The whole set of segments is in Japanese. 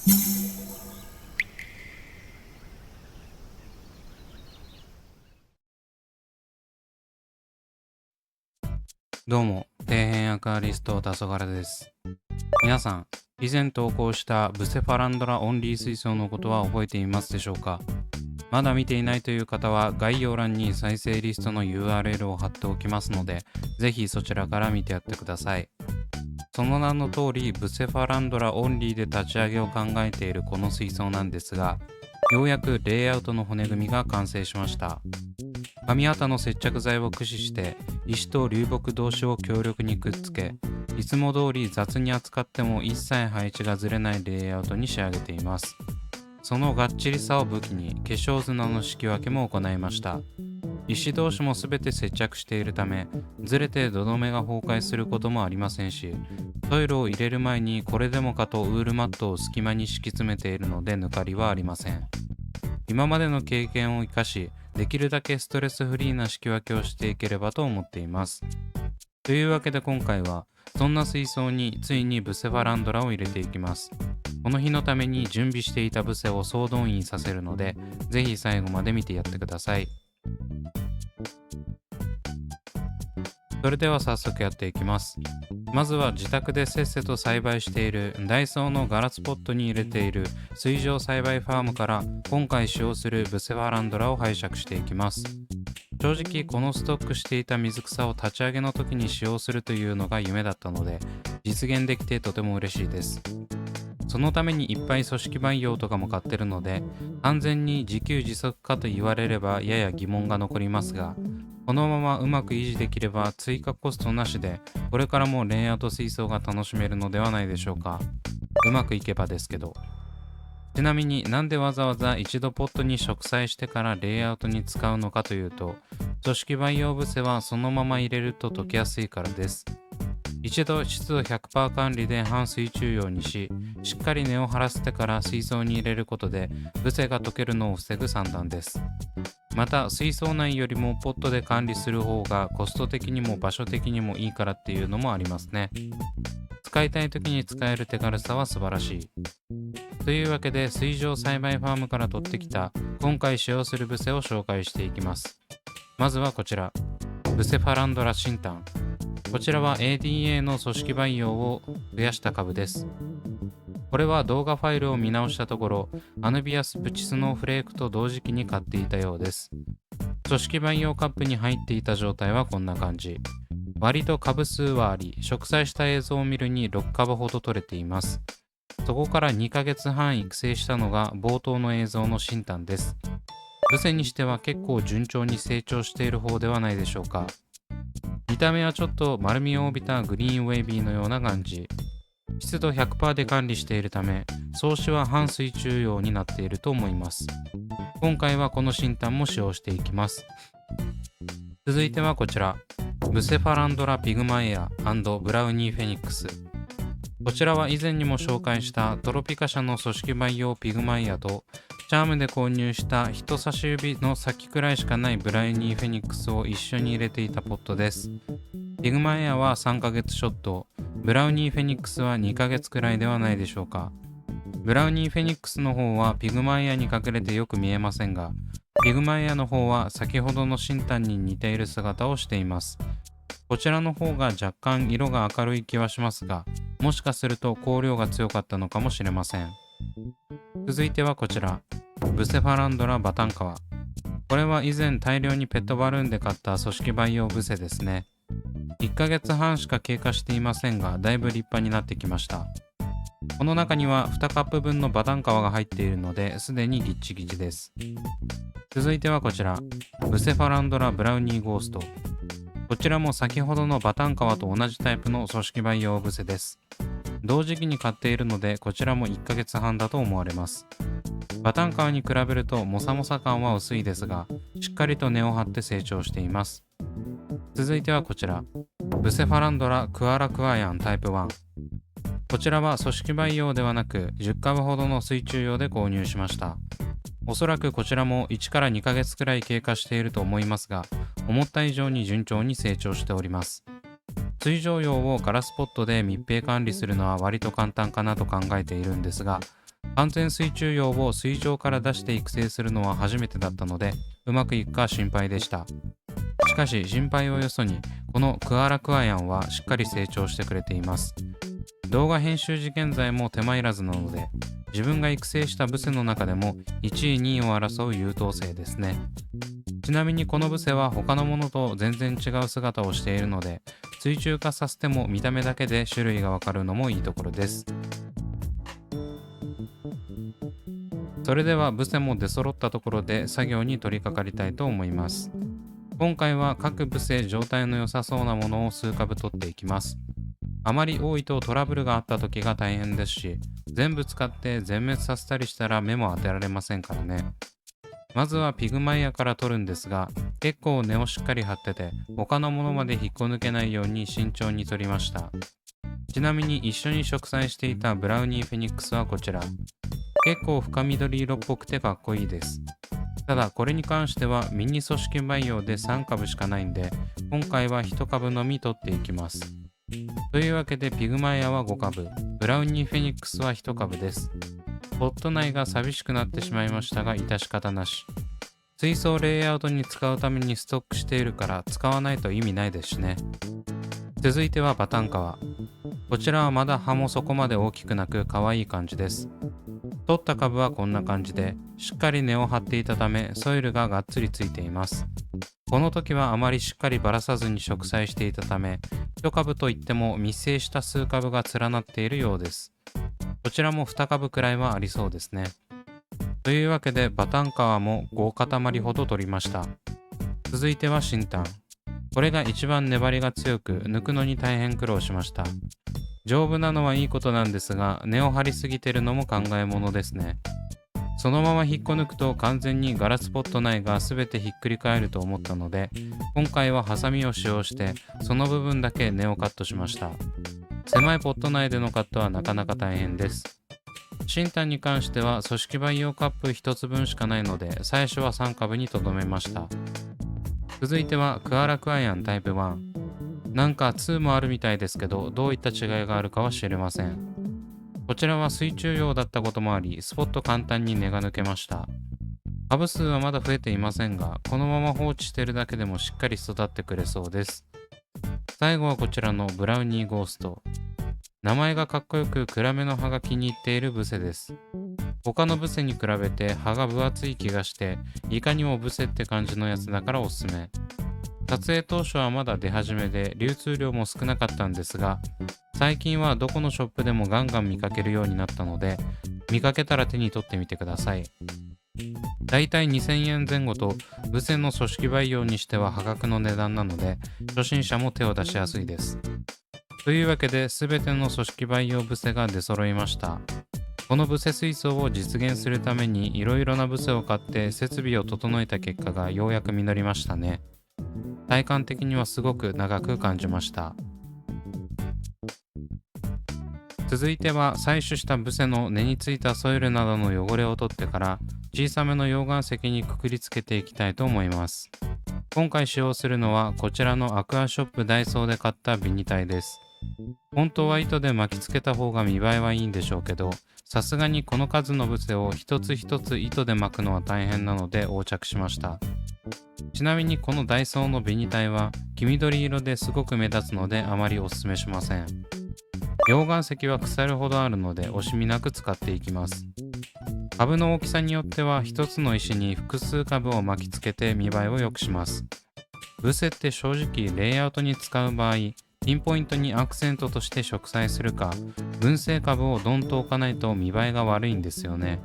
どうも、底辺アクアリスト黄昏です。皆さん、以前投稿したブセファランドラオンリー水槽のことは覚えていますでしょうか？まだ見ていないという方は概要欄に再生リストの URL を貼っておきますので、ぜひそちらから見てやってください。その名の通り、ブセファランドラオンリーで立ち上げを考えているこの水槽なんですが、ようやくレイアウトの骨組みが完成しました。紙綿の接着剤を駆使して石と流木同士を強力にくっつけ、いつも通り雑に扱っても一切配置がずれないレイアウトに仕上げています。そのがっちりさを武器に化粧砂の敷き分けも行いました。石同士もすべて接着しているため、ずれて土留めが崩壊することもありませんし、トイレを入れる前にこれでもかとウールマットを隙間に敷き詰めているので抜かりはありません。今までの経験を生かし、できるだけストレスフリーな仕分けをしていければと思っています。というわけで今回は、そんな水槽についにブセファランドラを入れていきます。この日のために準備していたブセを総動員させるので、ぜひ最後まで見てやってください。それでは早速やっていきます。まずは自宅でせっせと栽培しているダイソーのガラスポットに入れている水上栽培ファームから今回使用するブセファランドラを拝借していきます。正直このストックしていた水草を立ち上げの時に使用するというのが夢だったので、実現できてとても嬉しいです。そのためにいっぱい組織培養とかも買ってるので、完全に自給自足かと言われればやや疑問が残りますが、このままうまく維持できれば追加コストなしでこれからもレイアウト水槽が楽しめるのではないでしょうか。うまくいけばですけど。ちなみになんでわざわざ一度ポットに植栽してからレイアウトに使うのかというと、組織培養ブセはそのまま入れると溶けやすいからです。一度湿度 100% 管理で半水中用にし、しっかり根を張らせてから水槽に入れることでブセが溶けるのを防ぐ算段です。また水槽内よりもポットで管理する方がコスト的にも場所的にもいいからっていうのもありますね。使いたい時に使える手軽さは素晴らしい。というわけで水上栽培ファームから取ってきた今回使用するブセを紹介していきます。まずはこちら、ブセファランドラシンタン。こちらは ADA の組織培養を増やした株です。これは動画ファイルを見直したところ、アヌビアスプチスノーフレークと同時期に買っていたようです。組織培養カップに入っていた状態はこんな感じ。割と株数はあり、植栽した映像を見るに6株ほど取れています。そこから2ヶ月半育成したのが冒頭の映像の新炭です。ブセにしては結構順調に成長している方ではないでしょうか。見た目はちょっと丸みを帯びたグリーンウェイビーのような感じ。湿度 100% で管理しているため、装置は半水中用になっていると思います。今回はこの新炭も使用していきます。続いてはこちら、ブセファランドラピグマエア&ブラウニーフェニックス。こちらは以前にも紹介したトロピカ社の組織培養ピグマイアとチャームで購入した人差し指の先くらいしかないブラウニーフェニックスを一緒に入れていたポットです。ピグマエアは3ヶ月ショット、ブラウニーフェニックスは2ヶ月くらいではないでしょうか。ブラウニーフェニックスの方はピグマエアに隠れてよく見えませんが、ピグマエアの方は先ほどの新炭に似ている姿をしています。こちらの方が若干色が明るい気はしますが、もしかすると光量が強かったのかもしれません。続いてはこちら、ブセファランドラバタンカワ。これは以前大量にペットバルーンで買った組織培養ブセですね。1ヶ月半しか経過していませんが、だいぶ立派になってきました。この中には2カップ分のバタンカワが入っているので、すでにギッチギチです。続いてはこちら、ブセファランドラブラウニーゴースト。こちらも先ほどのバタンカワと同じタイプの組織培養ブセです。同時期に買っているので、こちらも1ヶ月半だと思われます。バタンカワに比べるとモサモサ感は薄いですが、しっかりと根を張って成長しています。続いてはこちら、ブセファランドラクアラクアヤンタイプ1。こちらは組織培養ではなく10株ほどの水中用で購入しました。おそらくこちらも1から2ヶ月くらい経過していると思いますが、思った以上に順調に成長しております。水上用をガラスポットで密閉管理するのは割と簡単かなと考えているんですが、完全水中用を水上から出して育成するのは初めてだったので、うまくいくか心配でした。しかし心配をよそに、このクアラクアヤンはしっかり成長してくれています。動画編集時現在も手間いらずなので、自分が育成したブセの中でも1位2位を争う優等生ですね。ちなみにこのブセは他のものと全然違う姿をしているので、水中化させても見た目だけで種類がわかるのもいいところです。それではブセも出揃ったところで作業に取り掛かりたいと思います。今回は各ブセ状態の良さそうなものを数株取っていきます。あまり多いとトラブルがあった時が大変ですし、全部使って全滅させたりしたら目も当てられませんからね。まずはピグマイヤから取るんですが、結構根をしっかり張ってて、他のものまで引っこ抜けないように慎重に取りました。ちなみに一緒に植栽していたブラウニーフェニックスはこちら。結構深緑色っぽくてかっこいいです。ただこれに関してはミニ組織培養で3株しかないんで、今回は1株のみ取っていきます。というわけでピグマイアは5株、ブラウニーフェニックスは1株です。ポット内が寂しくなってしまいましたが致し方なし。水槽レイアウトに使うためにストックしているから使わないと意味ないですしね。続いてはバタンカワ。こちらはまだ葉もそこまで大きくなく可愛い感じです。取った株はこんな感じで、しっかり根を張っていたためソイルががっつりついています。この時はあまりしっかりばらさずに植栽していたため、一株といっても密生した数株が連なっているようです。こちらも2株くらいはありそうですね。というわけでバタンカワも5塊ほど取りました。続いてはシンタン。これが一番粘りが強く抜くのに大変苦労しました。丈夫なのはいいことなんですが、根を張りすぎてるのも考えものですね。そのまま引っこ抜くと完全にガラスポット内が全てひっくり返ると思ったので、今回はハサミを使用してその部分だけ根をカットしました。狭いポット内でのカットはなかなか大変です。シンタンに関しては組織培養カップ1つ分しかないので、最初は3株にとどめました。続いてはクアラクアヤンタイプ1。なんか2もあるみたいですけど、どういった違いがあるかは知れません。こちらは水中用だったこともあり、スポッと簡単に根が抜けました。株数はまだ増えていませんが、このまま放置しているだけでもしっかり育ってくれそうです。最後はこちらのブラウニーゴースト。名前がかっこよく暗めの葉が気に入っているブセです。他のブセに比べて葉が分厚い気がして、いかにもブセって感じのやつだからおすすめ。撮影当初はまだ出始めで流通量も少なかったんですが、最近はどこのショップでもガンガン見かけるようになったので、見かけたら手に取ってみてください。だいたい2000円前後とブセの組織培養にしては破格の値段なので、初心者も手を出しやすいです。というわけで全ての組織培養ブセが出揃いました。このブセ水槽を実現するためにいろいろなブセを買って設備を整えた結果がようやく実りましたね。体感的にはすごく長く感じました。続いては採取したブセの根についたソイルなどの汚れを取ってから小さめの溶岩石にくくりつけていきたいと思います。今回使用するのはこちらのアクアショップダイソーで買ったビニタイです。本当は糸で巻きつけた方が見栄えはいいんでしょうけど、さすがにこの数のブセを一つ一つ糸で巻くのは大変なので横着しました。ちなみにこのダイソーのビニタイは黄緑色ですごく目立つのであまりおすすめしません。溶岩石は腐るほどあるので惜しみなく使っていきます。株の大きさによっては一つの石に複数株を巻きつけて見栄えを良くします。ブセって正直レイアウトに使う場合、ピンポイントにアクセントとして植栽するか、群生株をドンと置かないと見栄えが悪いんですよね。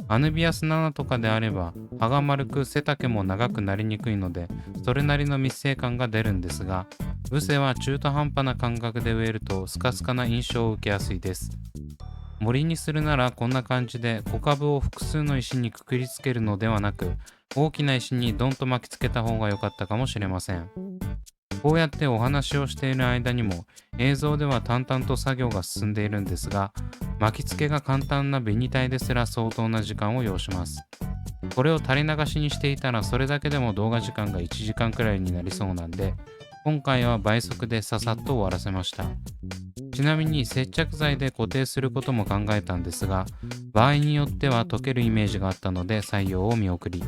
アヌビアス7とかであれば葉が丸く背丈も長くなりにくいのでそれなりの密生感が出るんですが、ブセは中途半端な感覚で植えるとスカスカな印象を受けやすいです。森にするならこんな感じで小株を複数の石にくくりつけるのではなく、大きな石にドンと巻きつけた方が良かったかもしれません。こうやってお話をしている間にも映像では淡々と作業が進んでいるんですが、巻き付けが簡単なビニタイですら相当な時間を要します。これを垂れ流しにしていたらそれだけでも動画時間が1時間くらいになりそうなんで、今回は倍速でささっと終わらせました。ちなみに接着剤で固定することも考えたんですが、場合によっては溶けるイメージがあったので採用を見送り。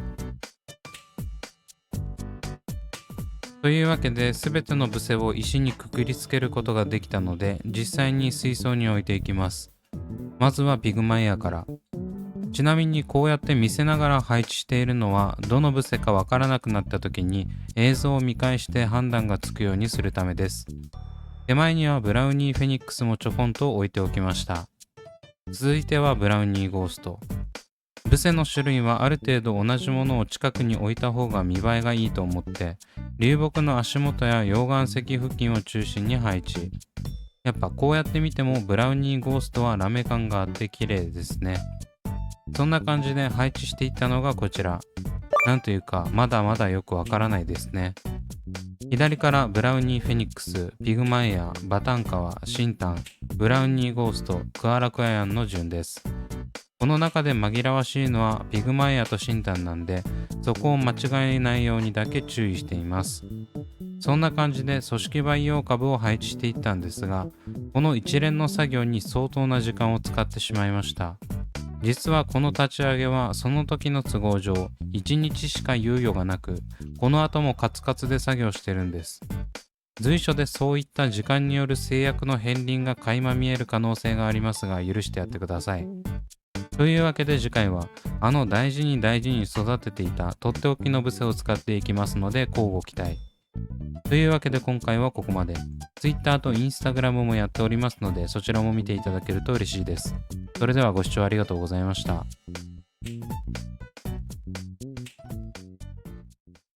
というわけで全てのブセを石にくくりつけることができたので、実際に水槽に置いていきます。まずはピグマイヤーから。ちなみにこうやって見せながら配置しているのは、どのブセかわからなくなった時に映像を見返して判断がつくようにするためです。手前にはブラウニーフェニックスもちょこんと置いておきました。続いてはブラウニーゴースト。ブセの種類はある程度同じものを近くに置いた方が見栄えがいいと思って、流木の足元や溶岩石付近を中心に配置。やっぱこうやって見てもブラウニーゴーストはラメ感があって綺麗ですね。そんな感じで配置していったのがこちら。なんというかまだまだよくわからないですね。左からブラウニーフェニックス、ピグマイヤー、バタンカワ、シンタン、ブラウニーゴースト、クアラクアヤンの順です。この中で紛らわしいのはピグマイヤとシンタンなんで、そこを間違えないようにだけ注意しています。そんな感じで組織培養株を配置していったんですが、この一連の作業に相当な時間を使ってしまいました。実はこの立ち上げはその時の都合上1日しか猶予がなく、この後もカツカツで作業してるんです。随所でそういった時間による制約の片鱗が垣間見える可能性がありますが、許してやってください。というわけで次回は大事に大事に育てていたとっておきのブセを使っていきますので、乞うご期待。というわけで今回はここまで。Twitter と Instagram もやっておりますので、そちらも見ていただけると嬉しいです。それではご視聴ありがとうございました。